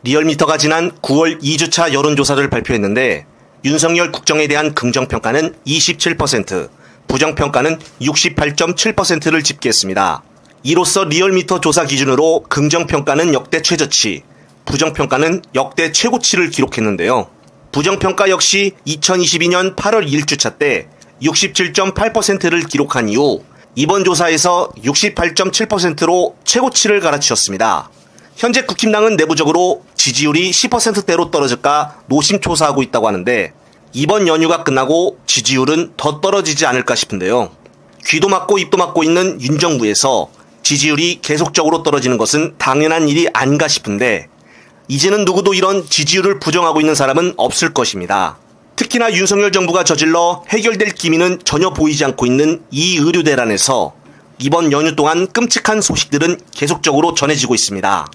리얼미터가 지난 9월 2주차 여론조사를 발표했는데 윤석열 국정에 대한 긍정평가는 27%, 부정평가는 68.7%를 집계했습니다. 이로써 리얼미터 조사 기준으로 긍정평가는 역대 최저치, 부정평가는 역대 최고치를 기록했는데요. 부정평가 역시 2022년 8월 1주차 때 67.8%를 기록한 이후 이번 조사에서 68.7%로 최고치를 갈아치웠습니다. 현재 국힘당은 내부적으로 지지율이 10%대로 떨어질까 노심초사하고 있다고 하는데 이번 연휴가 끝나고 지지율은 더 떨어지지 않을까 싶은데요. 귀도 막고 입도 막고 있는 윤 정부에서 지지율이 계속적으로 떨어지는 것은 당연한 일이 아닌가 싶은데 이제는 누구도 이런 지지율을 부정하고 있는 사람은 없을 것입니다. 특히나 윤석열 정부가 저질러 해결될 기미는 전혀 보이지 않고 있는 이 의료 대란에서 이번 연휴 동안 끔찍한 소식들은 계속적으로 전해지고 있습니다.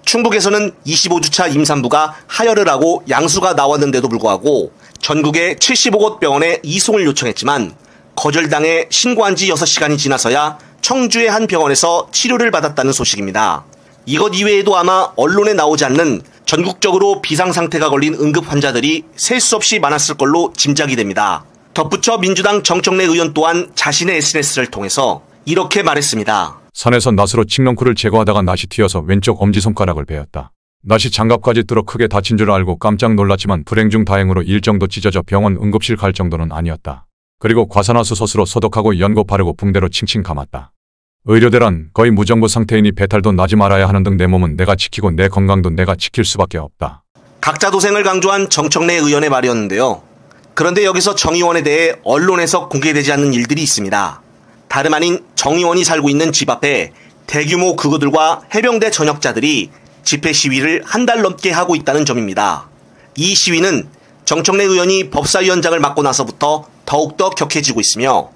충북에서는 25주차 임산부가 하혈을 하고 양수가 나왔는데도 불구하고 전국의 75곳 병원에 이송을 요청했지만 거절당해 신고한 지 6시간이 지나서야 청주의 한 병원에서 치료를 받았다는 소식입니다. 이것 이외에도 아마 언론에 나오지 않는 전국적으로 비상상태가 걸린 응급 환자들이 셀 수 없이 많았을 걸로 짐작이 됩니다. 덧붙여 민주당 정청래 의원 또한 자신의 SNS를 통해서 이렇게 말했습니다. 산에서 낫으로 칡넝쿨을 제거하다가 낫이 튀어서 왼쪽 엄지손가락을 베었다. 낫이 장갑까지 뚫어 크게 다친 줄 알고 깜짝 놀랐지만 불행 중 다행으로 일정도 찢어져 병원 응급실 갈 정도는 아니었다. 그리고 과산화수소스로 소독하고 연고 바르고 붕대로 칭칭 감았다. 의료대란 거의 무정부 상태이니 배탈도 나지 말아야 하는 등 내 몸은 내가 지키고 내 건강도 내가 지킬 수밖에 없다. 각자 도생을 강조한 정청래 의원의 말이었는데요. 그런데 여기서 정 의원에 대해 언론에서 공개되지 않는 일들이 있습니다. 다름 아닌 정 의원이 살고 있는 집 앞에 대규모 극우들과 해병대 전역자들이 집회 시위를 한 달 넘게 하고 있다는 점입니다. 이 시위는 정청래 의원이 법사위원장을 맡고 나서부터 더욱더 격해지고 있으며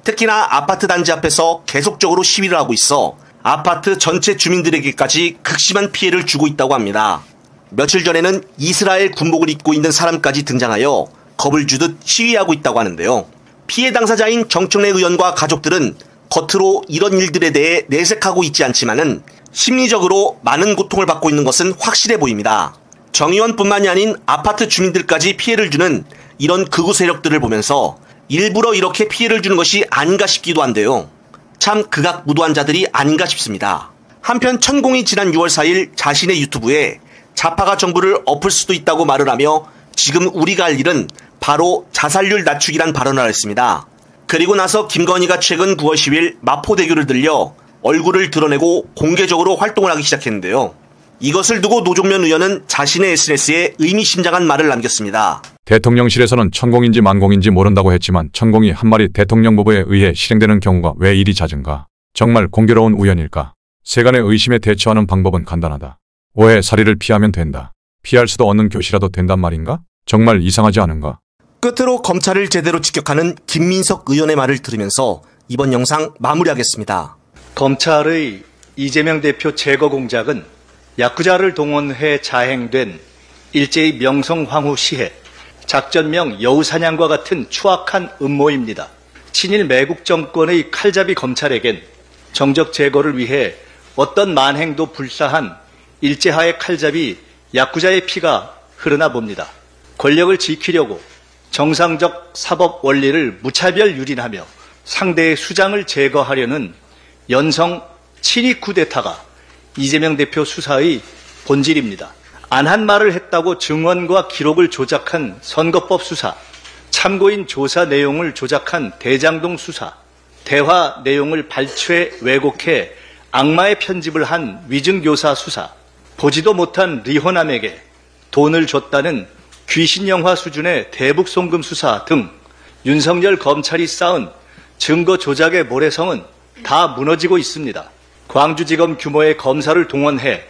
특히나 아파트 단지 앞에서 계속적으로 시위를 하고 있어 아파트 전체 주민들에게까지 극심한 피해를 주고 있다고 합니다. 며칠 전에는 이스라엘 군복을 입고 있는 사람까지 등장하여 겁을 주듯 시위하고 있다고 하는데요. 피해 당사자인 정청래 의원과 가족들은 겉으로 이런 일들에 대해 내색하고 있지 않지만은 심리적으로 많은 고통을 받고 있는 것은 확실해 보입니다. 정 의원뿐만이 아닌 아파트 주민들까지 피해를 주는 이런 극우 세력들을 보면서 일부러 이렇게 피해를 주는 것이 아닌가 싶기도 한데요. 참 극악무도한 자들이 아닌가 싶습니다. 한편 천공이 지난 6월 4일 자신의 유튜브에 좌파가 정부를 엎을 수도 있다고 말을 하며 지금 우리가 할 일은 바로 자살률 낮추기란 발언을 했습니다. 그리고 나서 김건희가 최근 9월 10일 마포대교를 들려 얼굴을 드러내고 공개적으로 활동을 하기 시작했는데요. 이것을 두고 노종면 의원은 자신의 SNS에 의미심장한 말을 남겼습니다. 대통령실에서는 천공인지 만공인지 모른다고 했지만 천공이 한 마리 대통령 부부에 의해 실행되는 경우가 왜 이리 잦은가? 정말 공교로운 우연일까? 세간의 의심에 대처하는 방법은 간단하다. 오해 살이를 피하면 된다. 피할 수도 없는 교시라도 된단 말인가? 정말 이상하지 않은가? 끝으로 검찰을 제대로 직격하는 김민석 의원의 말을 들으면서 이번 영상 마무리하겠습니다. 검찰의 이재명 대표 제거 공작은 야쿠자를 동원해 자행된 일제히 명성황후 시해, 작전명 여우사냥과 같은 추악한 음모입니다. 친일 매국 정권의 칼잡이 검찰에겐 정적 제거를 위해 어떤 만행도 불사한 일제하의 칼잡이 야쿠자의 피가 흐르나 봅니다. 권력을 지키려고 정상적 사법 원리를 무차별 유린하며 상대의 수장을 제거하려는 연성 친위 쿠데타가 이재명 대표 수사의 본질입니다. 안 한 말을 했다고 증언과 기록을 조작한 선거법 수사, 참고인 조사 내용을 조작한 대장동 수사, 대화 내용을 발췌 왜곡해 악마의 편집을 한 위증교사 수사, 보지도 못한 리호남에게 돈을 줬다는 귀신영화 수준의 대북송금 수사 등 윤석열 검찰이 쌓은 증거 조작의 모래성은 다 무너지고 있습니다. 광주지검 규모의 검사를 동원해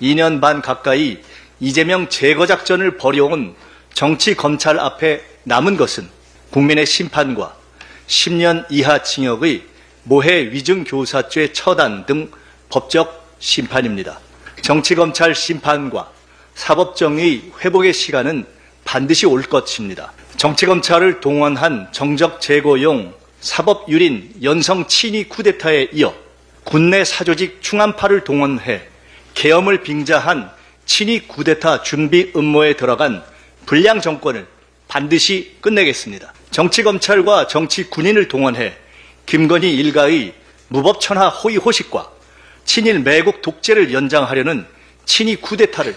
2년 반 가까이 이재명 제거 작전을 벌여온 정치 검찰 앞에 남은 것은 국민의 심판과 10년 이하 징역의 모해 위증교사죄 처단 등 법적 심판입니다. 정치검찰 심판과 사법정의 회복의 시간은 반드시 올 것입니다. 정치검찰을 동원한 정적 제거용 사법유린 연성 친위 쿠데타에 이어 군내 사조직 충암파를 동원해 계엄을 빙자한 친위 쿠데타 준비 음모에 들어간 불량 정권을 반드시 끝내겠습니다. 정치검찰과 정치군인을 동원해 김건희 일가의 무법천하 호의호식과 친일 매국 독재를 연장하려는 친위 쿠데타를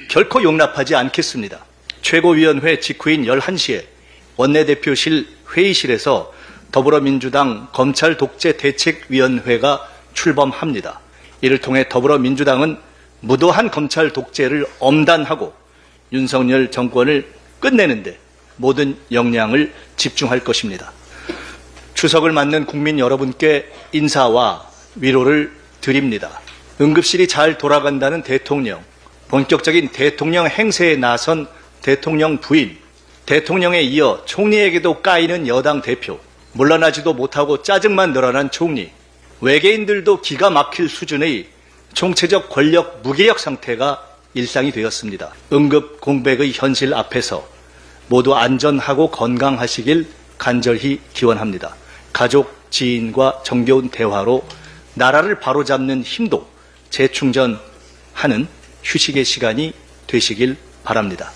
결코 용납하지 않겠습니다. 최고위원회 직후인 11시에 원내대표실 회의실에서 더불어민주당 검찰독재대책위원회가 출범합니다. 이를 통해 더불어민주당은 무도한 검찰 독재를 엄단하고 윤석열 정권을 끝내는 데 모든 역량을 집중할 것입니다. 추석을 맞는 국민 여러분께 인사와 위로를 드립니다. 응급실이 잘 돌아간다는 대통령, 본격적인 대통령 행세에 나선 대통령 부인, 대통령에 이어 총리에게도 까이는 여당 대표, 물러나지도 못하고 짜증만 늘어난 총리, 외계인들도 기가 막힐 수준의 총체적 권력 무기력 상태가 일상이 되었습니다. 응급 공백의 현실 앞에서 모두 안전하고 건강하시길 간절히 기원합니다. 가족, 지인과 정겨운 대화로 나라를 바로잡는 힘도 재충전하는 휴식의 시간이 되시길 바랍니다.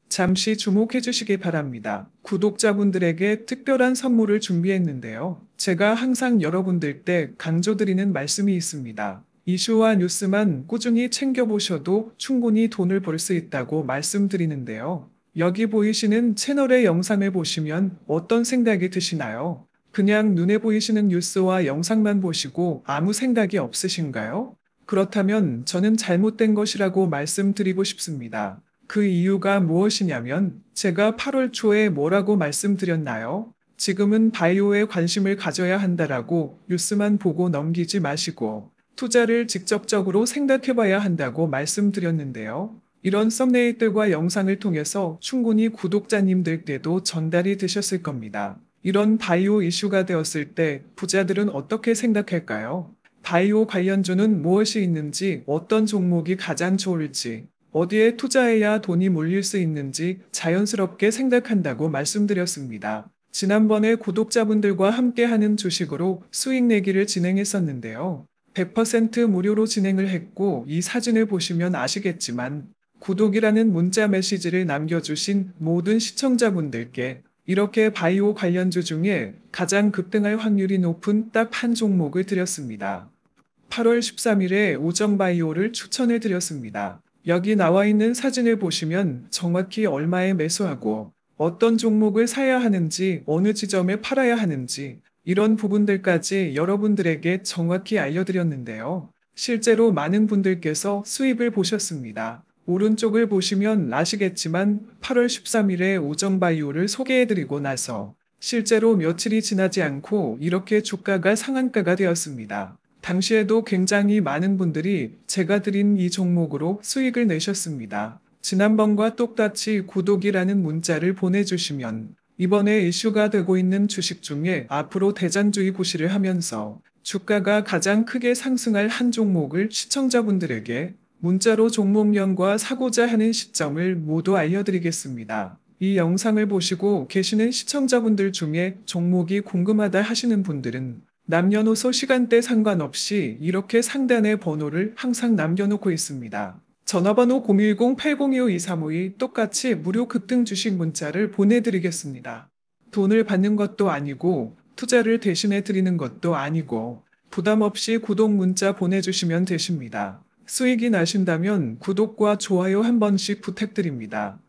잠시 주목해 주시기 바랍니다. 구독자분들에게 특별한 선물을 준비했는데요. 제가 항상 여러분들 때 강조드리는 말씀이 있습니다. 이슈와 뉴스만 꾸준히 챙겨보셔도 충분히 돈을 벌 수 있다고 말씀드리는데요. 여기 보이시는 채널의 영상을 보시면 어떤 생각이 드시나요? 그냥 눈에 보이시는 뉴스와 영상만 보시고 아무 생각이 없으신가요? 그렇다면 저는 잘못된 것이라고 말씀드리고 싶습니다. 그 이유가 무엇이냐면 제가 8월 초에 뭐라고 말씀드렸나요? 지금은 바이오에 관심을 가져야 한다라고 뉴스만 보고 넘기지 마시고 투자를 직접적으로 생각해봐야 한다고 말씀드렸는데요. 이런 썸네일들과 영상을 통해서 충분히 구독자님들께도 전달이 되셨을 겁니다. 이런 바이오 이슈가 되었을 때 부자들은 어떻게 생각할까요? 바이오 관련주는 무엇이 있는지, 어떤 종목이 가장 좋을지, 어디에 투자해야 돈이 몰릴 수 있는지 자연스럽게 생각한다고 말씀드렸습니다. 지난번에 구독자분들과 함께하는 주식으로 수익 내기를 진행했었는데요. 100% 무료로 진행을 했고 이 사진을 보시면 아시겠지만 구독이라는 문자 메시지를 남겨주신 모든 시청자분들께 이렇게 바이오 관련주 중에 가장 급등할 확률이 높은 딱 한 종목을 드렸습니다. 8월 13일에 우정바이오를 추천해 드렸습니다. 여기 나와 있는 사진을 보시면 정확히 얼마에 매수하고 어떤 종목을 사야 하는지 어느 지점에 팔아야 하는지 이런 부분들까지 여러분들에게 정확히 알려드렸는데요. 실제로 많은 분들께서 수입을 보셨습니다. 오른쪽을 보시면 아시겠지만 8월 13일에 우정바이오를 소개해드리고 나서 실제로 며칠이 지나지 않고 이렇게 주가가 상한가가 되었습니다. 당시에도 굉장히 많은 분들이 제가 드린 이 종목으로 수익을 내셨습니다. 지난번과 똑같이 구독이라는 문자를 보내주시면 이번에 이슈가 되고 있는 주식 중에 앞으로 대장주의 구시를 하면서 주가가 가장 크게 상승할 한 종목을 시청자분들에게 문자로 종목명과 사고자 하는 시점을 모두 알려드리겠습니다. 이 영상을 보시고 계시는 시청자분들 중에 종목이 궁금하다 하시는 분들은 남녀노소 시간대 상관없이 이렇게 상단에 번호를 항상 남겨놓고 있습니다. 전화번호 010-8025-2352 똑같이 무료 급등 주식 문자를 보내드리겠습니다. 돈을 받는 것도 아니고 투자를 대신해 드리는 것도 아니고 부담 없이 구독 문자 보내주시면 되십니다. 수익이 나신다면 구독과 좋아요 한 번씩 부탁드립니다.